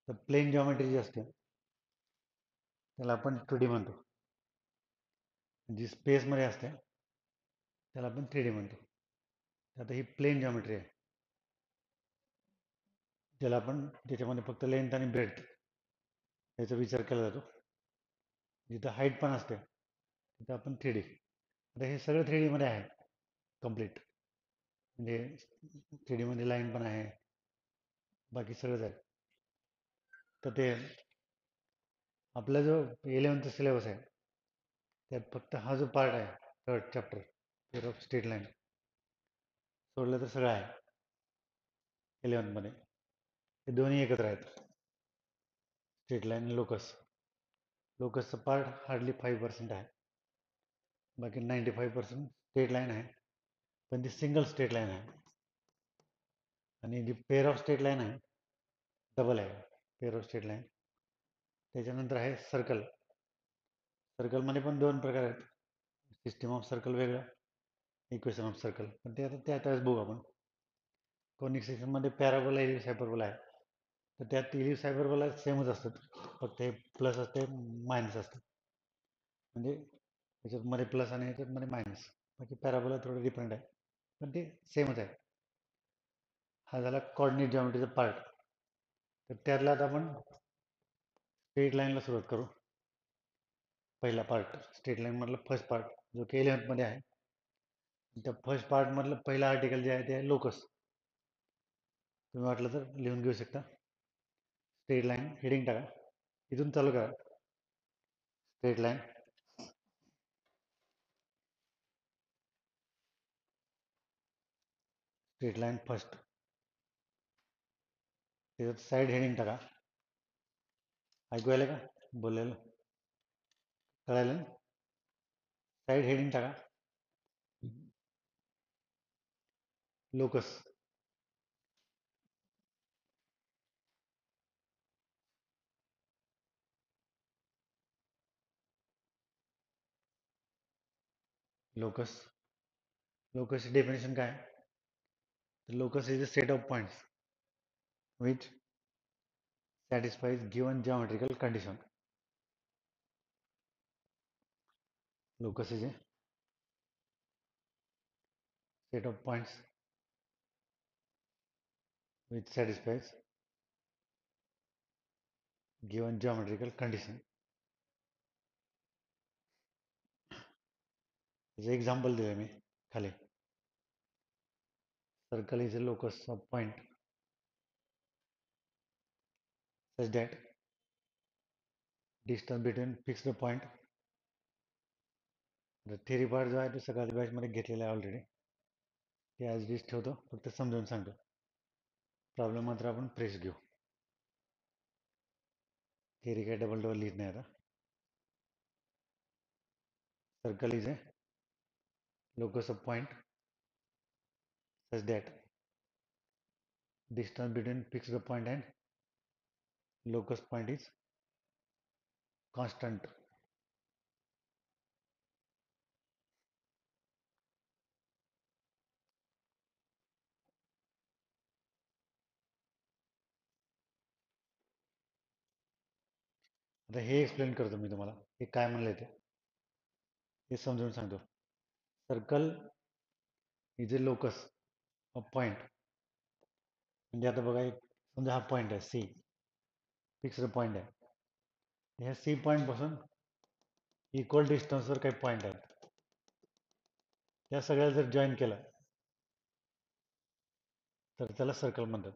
तर plain geometry जी असते त्याला आपण 2D म्हणतो. जी स्पेसमध्ये असते त्याला आपण 3D म्हणतो. आता ही प्लेन जॉमेट्री आहे, ज्याला आपण ज्याच्यामध्ये फक्त लेंथ आणि ब्रेड्थ याचा विचार केला जातो. जिथं हाईट पण असते तिथं आपण 3D. आता हे सगळं 3D मध्ये आहे कम्प्लीट. म्हणजे 3D मध्ये लाईन पण आहे, बाकी सगळंच आहे. तर ते आपला जो 11th सिलेबस आहे त्यात फक्त हा जो पार्ट आहे, third chapter pair of straight line, सोडलं तर सगळं आहे 11th मध्ये. हे दोन्ही एकत्र आहेत, स्ट्रेट लाईन आणि लोकस. लोकसचा पार्ट हार्डली 5% आहे, बाकी 95% स्ट्रेट लाईन आहे, पण ती सिंगल स्ट्रेट लाईन आहे. आणि जी पेअर ऑफ स्ट्रेट लाईन आहे डबल आहे पेअर ऑफ स्ट्रेट लाईन. त्याच्यानंतर आहे सर्कल. सर्कलमध्ये पण दोन प्रकार आहेत, सिस्टीम ऑफ सर्कल वेगळं, इक्वेशन ऑफ सर्कल, पण ते आता त्यावेळेस बघू आपण. कोनिक सेक्शनमध्ये पॅराबोला इलिप्स हायपरबोला आहे, तर त्यात इलिप्स हायपरबोला सेमच असतात, फक्त हे प्लस असते मायनस असते. म्हणजे याच्यामध्ये प्लस आणि याच्यामध्ये मायनस, बाकी पॅराबोला थोडं डिफरंट आहे, पण ते सेमच आहे. हा झाला कॉर्डिनेट जॉमेट्रीचा पार्ट. तर त्यातला आता आपण स्ट्रेट लाईनला सुरुवात करू. पहिला पार्ट स्ट्रेट लाईन मधला फर्स्ट पार्ट जो की 11th मध्ये आहे. त्या फर्स्ट पार्ट मधलं पहिलं आर्टिकल जे आहे ते आहे लोकस. तुम्ही वाटलं तर लिहून घेऊ शकता. स्ट्रेट लाईन हेडिंग टाका, इथून चालू करा. Straight line, straight line first, त्याच्यात साईड हेडिंग टाका. ऐकू आलं का बोललेलं, कळालं? साईड हेडिंग टाका लोकस. लोकस, लोकसची डेफिनेशन काय? Locus is a set of points which satisfies given geometrical condition. Locus is a set of points which satisfies given geometrical condition. As example दिले मी खाली. Circle is a locus of point such that distance between fixed point. Theory part जो आहे तो सकाळच्या बॅचमध्ये घेतलेला आहे already, ते ॲज डिस ठेवतो, फक्त समजावून सांगतो. प्रॉब्लेम मात्र आपण फ्रेश घेऊ. थेरी काय डबल डबल लिहित नाही आता. Circle is a locus of point such that distance between fixed point and locus point is constant. आता हे एक्सप्लेन करतो मी तुम्हाला, हे काय म्हणलंय ते हे समजून सांगतो. Circle is a locus of point, म्हणजे आता बघा एक समजा हा पॉइंट आहे सी, फिक्स्ड पॉइंट आहे. ह्या सी पॉइंट पासून इक्वल डिस्टन्सवर काही पॉइंट आहेत, त्या सगळ्या जर जॉईन केलं तर त्याला सर्कल म्हणतात.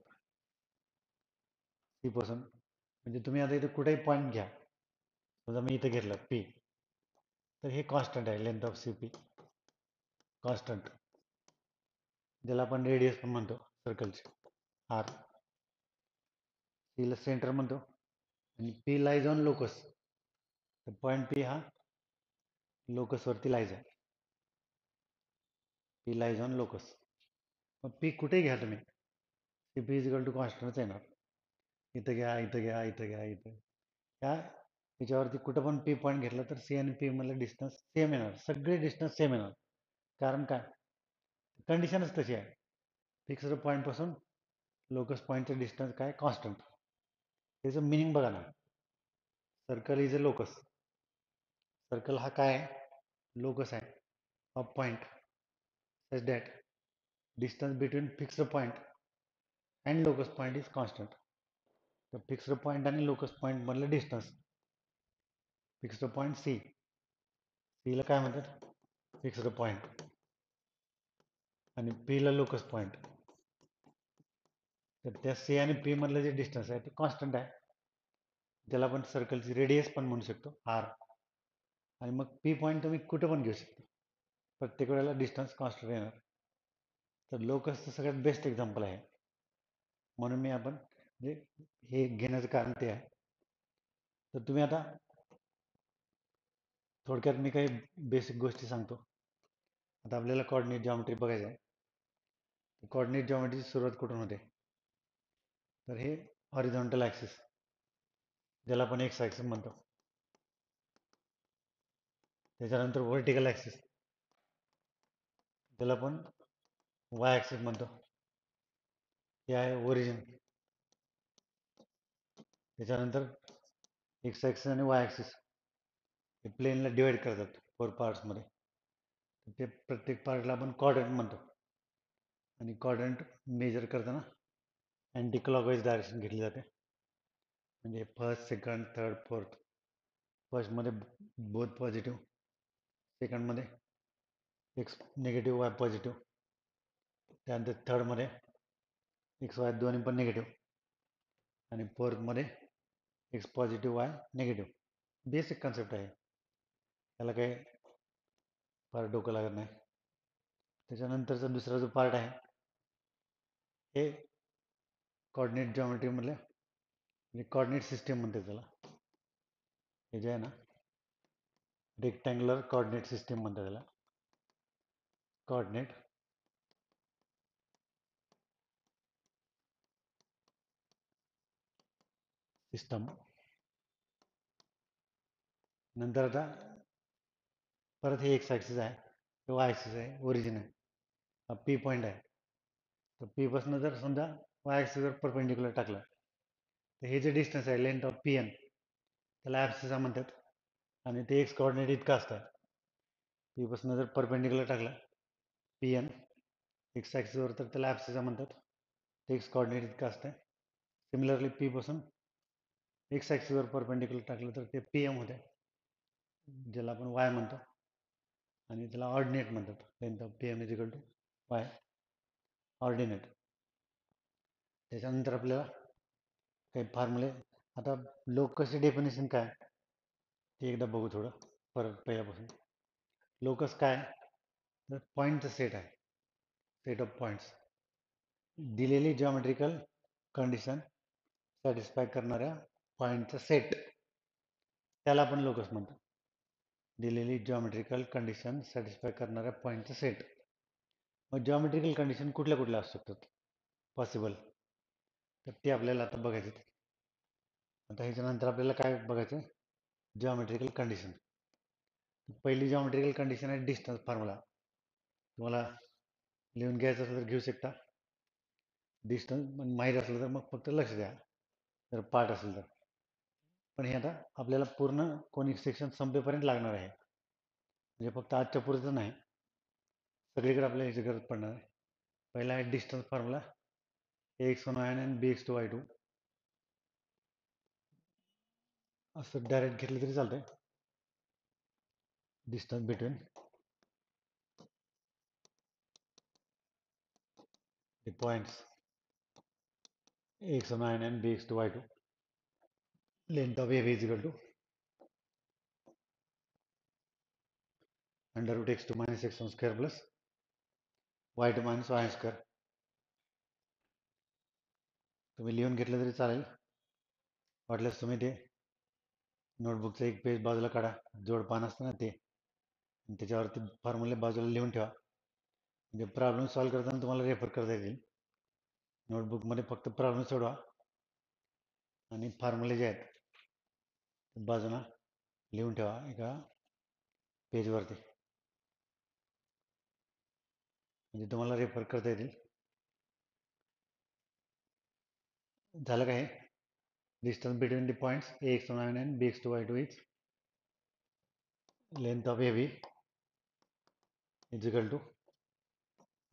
सी पासून म्हणजे तुम्ही आता इथे कुठेही पॉइंट घ्या, समजा मी इथे घेतलं पी, तर हे कॉन्स्टंट आहे, length of C P constant, ज्याला आपण रेडियस पण म्हणतो सर्कलचे, आर. सीला सेंटर म्हणतो आणि पी लाईज ऑन लोकस. तर पॉइंट पी हा लोकस वरती लाईज आहे, पी लाईज ऑन लोकस. मग पी कुठे घ्या तुम्ही, C P is equal to कॉन्स्टंटच येणार. इथं घ्या, इथं घ्या, इथं घ्या, इथं ह्या याच्यावरती कुठं पण पी पॉईंट घेतला तर सी आणि पी मधलं डिस्टन्स सेम येणार, सगळे डिस्टन्स सेम येणार. कारण काय, कंडिशनच तशी आहे. फिक्स्ड पॉईंट पासून लोकस पॉईंटचं डिस्टन्स काय कॉन्स्टंट. त्याचं मिनिंग बघा ना. Circle is a locus. Circle हा काय आहे? लोकस आहे of point such that distance between fixed point and locus point is constant. तर फिक्स्ड पॉइंट आणि लोकस पॉइंट मधलं डिस्टन्स, फिक्स्ड पॉइंट सी, सीला काय म्हणतात? Fixed point. आणि पीला लोकस पॉइंट. तर त्या सी आणि पी मधलं जे डिस्टन्स आहे ते कॉन्स्टंट आहे. त्याला आपण सर्कलची रेडियस पण म्हणू शकतो, आर. आणि मग पी पॉईंट तुम्ही कुठं पण घेऊ शकता, प्रत्येक वेळेला डिस्टन्स कॉन्स्टंट येणार. तर लोकसचं सगळ्यात बेस्ट एक्झाम्पल आहे. म्हणून मी आपण म्हणजे हे घेण्याचं कारण ते आहे. तर तुम्ही आता थोडक्यात मी काही बेसिक गोष्टी सांगतो. आता आपल्याला कॉर्डिनेट जॉमेट्री बघायचं आहे. कॉर्डिनेट जॉमेट्रीची सुरुवात कुठून होते? तर हे हॉरिझॉन्टल ॲक्सिस, ज्याला आपण एक्स ॲक्सिस म्हणतो. त्याच्यानंतर व्हर्टिकल ॲक्सिस, त्याला आपण वाय ॲक्सिस म्हणतो. हे आहे ओरिजिन. त्याच्यानंतर एक्स ॲक्सिस आणि वाय ॲक्सिस हे प्लेनला डिवाइड करतात 4 पार्ट्समध्ये. ते प्रत्येक पार्टला आपण क्वाड्रंट म्हणतो. आणि क्वाड्रंट मेजर करताना अँटी क्लॉकवाईज डायरेक्शन घेतली जाते. म्हणजे फर्स्ट, सेकंड, थर्ड, फोर्थ. फर्स्टमध्ये बोथ पॉझिटिव्ह, सेकंडमध्ये एक्स निगेटिव्ह, वाय पॉझिटिव्ह. त्यानंतर थर्डमध्ये एक्स वाय दोन्ही पण निगेटिव्ह. आणि फोर्थमध्ये X positive, Y negative. Basic concept आहे, त्याला काही फार डोकं लागत नाही. त्याच्यानंतरचा दुसरा जो पार्ट आहे हे कॉर्डिनेट जॉमेट्रीमधले म्हणजे कॉर्डिनेट सिस्टीम म्हणते त्याला. हे जे आहे ना, रेक्टँग्युलर कॉर्डिनेट सिस्टीम म्हणतात त्याला. Coordinate system. नंतर आता परत हे एक्स ॲक्सिस आहे, हे वाय ॲक्सिस आहे, ओरिजिन आहे, हा पी पॉईंट आहे. तर पी पासून जर समजा वाय ॲक्सिसवर परपेंडिक्युलर टाकलं तर हे जे डिस्टन्स आहे, लेंथ ऑफ पी एन, त्याला ॲब्सिसा म्हणतात. आणि ते एक्स कॉर्डिनेट इतकं असतं. पी पासून जर परपेंडिक्युलर टाकलं पी एन एक्स ॲक्सिसवर, तर त्याला ॲब्सिसा म्हणतात. ते एक्स कॉर्डिनेट इतकं असतं. सिमिलरली पी पासून एक्स ॲक्सिसवर परपेंडिक्युलर टाकलं तर ते पी एम होते, ज्याला आपण वाय म्हणतो. आणि त्याला ऑर्डिनेट म्हणतात. Length of P M is equal to Y, ordinate. त्याच्यानंतर आपल्याला काही फॉर्म्युले. आता लोकसचे डेफिनेशन काय ते एकदा बघू थोडं परत पहिल्यापासून. लोकस काय? तर पॉईंटचा सेट आहे, सेट ऑफ पॉईंट्स. दिलेली जॉमेट्रिकल कंडिशन सॅटिस्फाय करणाऱ्या पॉईंटचा सेट, त्याला आपण लोकस म्हणतो. दिलेली जॉमेट्रिकल कंडिशन सॅटिस्फाय करणाऱ्या पॉईंटचा सेट. मग जॉमेट्रिकल कंडिशन कुठल्या कुठल्या असू शकतात पॉसिबल, तर ते आपल्याला आता बघायचे. आता ह्याच्यानंतर आपल्याला काय बघायचं? Geometrical condition. पहिली जॉमेट्रिकल कंडिशन आहे डिस्टन्स फॉर्म्युला. तुम्हाला लिहून घ्यायचं असेल तर घेऊ शकता. डिस्टन्स माहीत असलं तर मग फक्त लक्ष द्या, जर पार्ट असेल तर. पण हे आता आपल्याला पूर्ण कोनिक सेक्शन संपेपर्यंत लागणार आहे, म्हणजे फक्त आजच्या पुरतं नाही, सगळीकडे आपल्याला याची गरज पडणार आहे. पहिला आहे डिस्टन्स फॉर्म्युला, ax1 आणि bx2 y2. असं डायरेक्ट घेतलं तरी चालतंय. Distance between the points ax1 and bx2 y2. Length of AB is equal to under root x2 minus x1 square plus y2 minus y square. तुम्ही लिहून घेतलं तरी चालेल, वाटल्यास तुम्ही ते नोटबुकचं एक पेज बाजूला काढा, जोड पान असतं ना ते, आणि त्याच्यावरती फॉर्म्युले बाजूला लिहून ठेवा. म्हणजे प्रॉब्लेम सॉल्व्ह करताना तुम्हाला रेफर करता येतील. नोटबुकमध्ये फक्त प्रॉब्लेम सोडवा आणि फॉर्म्युले जे आहेत बाजूला लिहून ठेवा एका पेजवरती, म्हणजे तुम्हाला रेफर करता येतील. झालं काय? distance between the points ax1 and bx2y2 is length of AB is equal to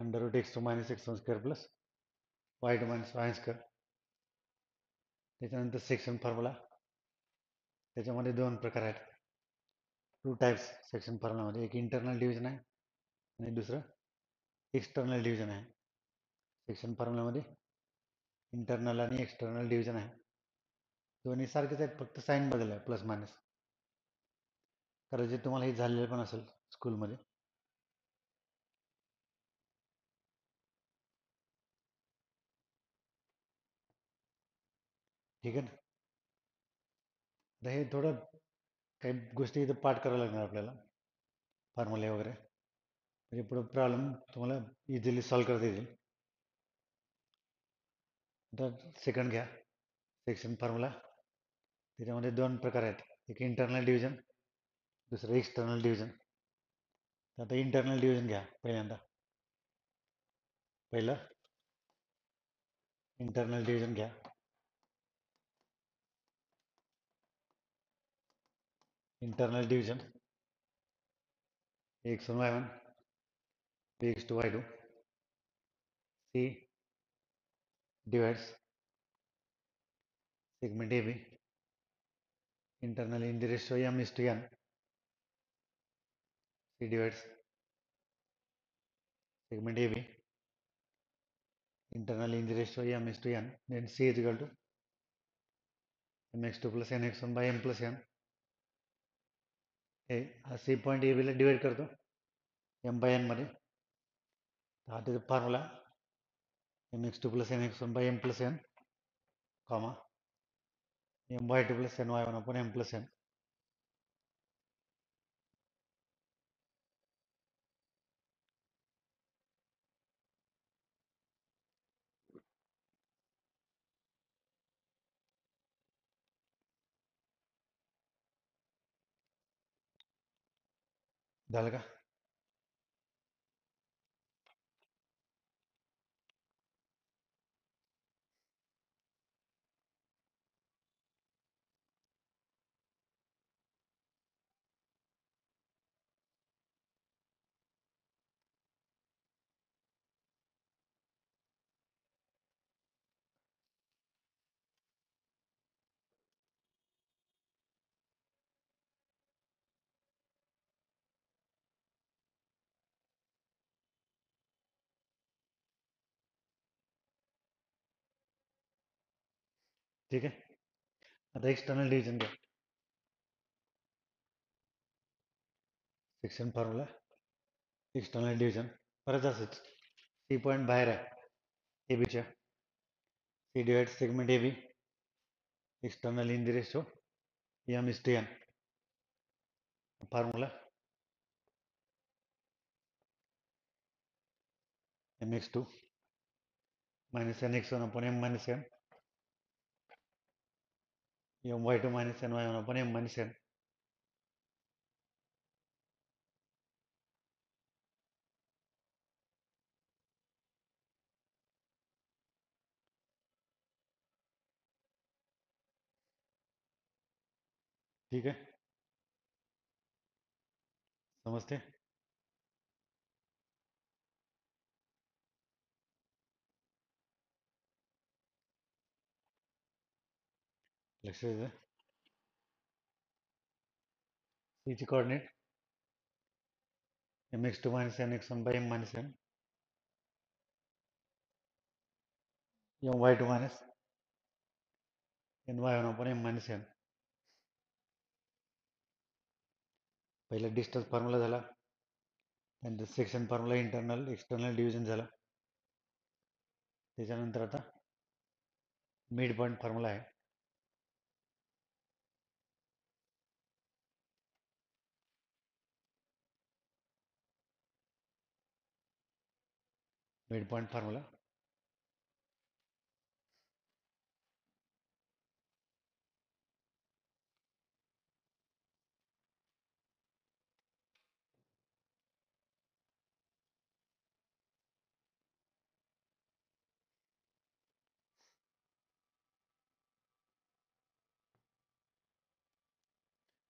under root x2 minus x1 square plus y2 minus y square. त्याच्यानंतर सेक्शन फॉर्म्युला, त्याच्यामध्ये दोन प्रकार आहेत, टू टाइप्स सेक्शन फॉर्म्युलामध्ये. एक इंटरनल डिव्हिजन आहे आणि दुसरं external division आहे. सेक्शन फॉर्म्युलामध्ये इंटरनल आणि एक्सटर्नल डिव्हिजन आहे. दोन्ही सारखेच आहेत, फक्त साईन बदल आहे, प्लस मायनस. कदाचित तुम्हाला हे झालेलं पण असेल स्कूलमध्ये. ठीक आहे ना. आता हे थोडं काही गोष्टी इथं पाठ करावं लागणार आपल्याला, फॉर्म्युले वगैरे, म्हणजे पुढे प्रॉब्लेम तुम्हाला इझिली सॉल्व करता येईल. आता सेकंड घ्या, सेक्शन फॉर्म्युला. त्याच्यामध्ये दोन प्रकार आहेत, एक इंटरनल डिव्हिजन, दुसरं एक्सटर्नल डिव्हिजन. आता इंटरनल डिव्हिजन घ्या पहिल्यांदा. पहिलं इंटरनल डिव्हिजन घ्या. Internal division x1 y1 bx2 y2 c divides segment AB internally in the ratio m is to n. C divides segment AB internally in the ratio m is to n. Then C is equal to mx2 plus nx1 by m plus n. C point AB ला divide करतो m by n मध्ये. हा त्याचा formula mx2 plus nx1 by m plus n, comma my2 plus ny1 upon m plus n. झालं का? ठीक आहे. आता एक्सटर्नल डिव्हिजन घ्या. सेक्शन फॉर्म्युला एक्सटर्नल डिव्हिजन परत असंच. सी पॉईंट बाहेर आहे एबीच्या. C divide segment AB external in the ratio m is to n. Formula mx2 minus nx1 upon m minus n, my2 minus ny1 upon m minus n. ठीक आहे, समजते? लक्ष द्या. C ची coordinate mx2 minus nx1 by m minus n, my2 minus ny1 upon m minus n. पहिला distance formula झाला, नंतर section formula internal external division झाला. त्याच्यानंतर आता मिड पॉईंट फॉर्म्युला आहे. Mid point formula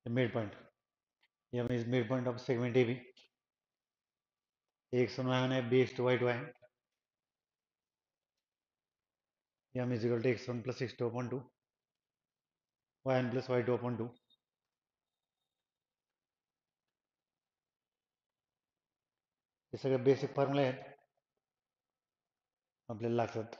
the midpoint. M is midpoint of segment AB. X1 y1 है, B x2 y2 है. M is equal to x1 plus x2 upon 2, y1 plus y2 upon 2. हे सगळे basic फॉर्म्युले आहेत आपल्याला लक्षात.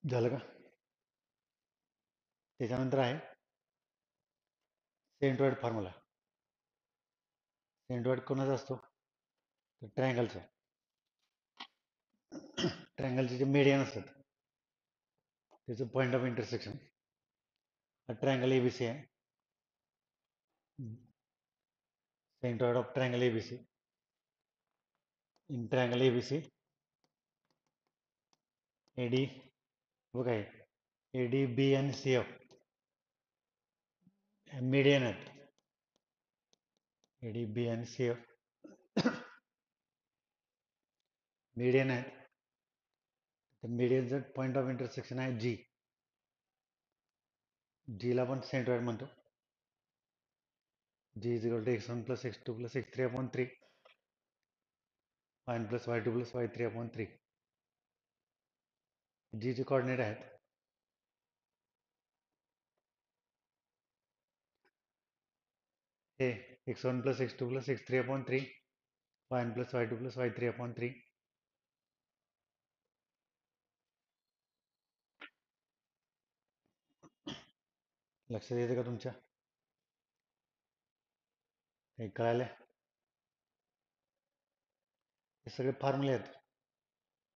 झालं का? त्याच्यानंतर आहे सेंट्रॉइड फॉर्म्युला. सेंट्रॉइड कोणाचा असतो? तर ट्रायंगलचा. ट्रायंगलचे जे मीडियन असतात त्याचं पॉईंट ऑफ इंटरसेक्शन. हा ट्रायंगल एबीसी आहे. Centroid of triangle ABC. In triangle ABC AD बघा एडी बी आणि सी एफ मीडियन आहेत. एडी बी आणि सी एफ मीडियन आहेत. तर मीडियनचं पॉईंट ऑफ इंटरसेक्शन आहे जी. जीला पण सेंट्रॉइड म्हणतो. G is equal to x1 plus x2 plus x3 upon 3, y1 plus y2 plus y3 upon 3. G चे कोऑर्डिनेट आहेत हे x1 plus x2 plus x3 upon 3, y1 plus y2 plus y3 upon 3. लक्षात येते का तुमच्या? काही कळाले? हे सगळे फॉर्म्युले आहेत.